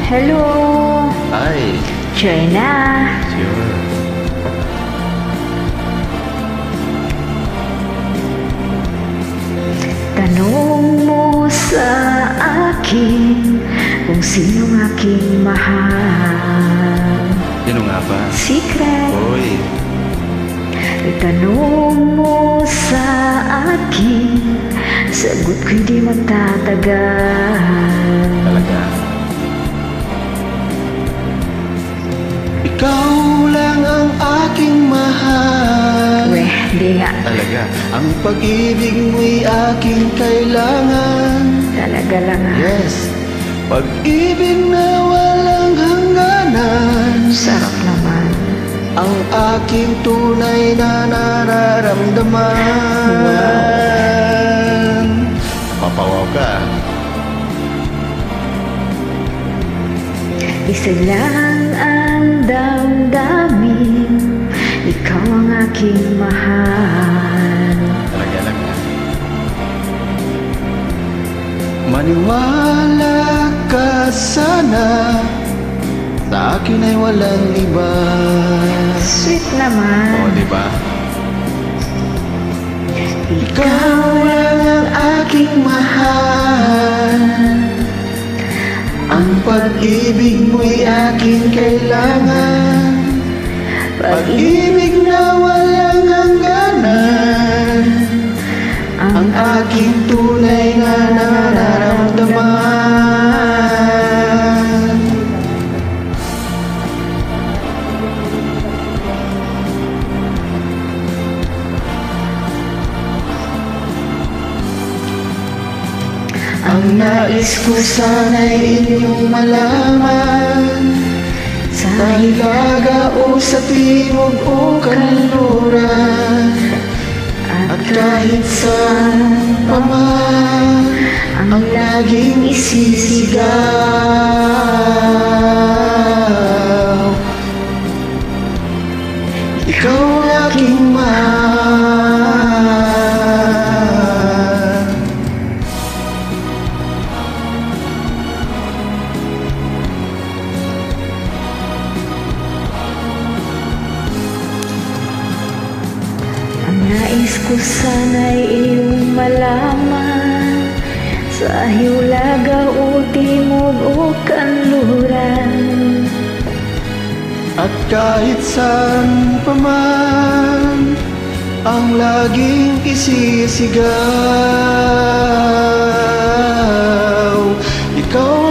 Hello! Ay, Try na! sure. Tanong mo sa akin kung sinong aking mahal. Sino nga ba? Secret. Uy, Itanong mo sa akin, sagot ko'y di magtatagal. talaga. Ikaw lang ang aking mahal. Weh, di nga. Talaga. Ang pag-ibig mo'y aking kailangan. Talaga lang ah. Yes. Pag-ibig na walang hangganan. Sarap naman. Ang aking tunay na nararamdaman. Papawaw ka. Isa lang ang damdamin, ikaw ang aking mahal. Talaga lang yan. Maniwala ka sana, sa akin ay walang iba. Sweet O, naman. diba? Ikaw lang ang aking mahal. Ang pag-ibig mo'y aking kailangan. Pag-ibig na walang hangganan. Ang aking tunay na nararamdaman. Ang nais ko sana'y inyong malaman, sa hilaga o sa timog o kanluran, at kahit saan pa man ang laging isisigaw. Ikaw ang aking mahal. Ang nais ko sana'y iyong malaman, sa hilaga o timog o kanluran, At kahit saan pa man ang laging isisigaw. Ikaw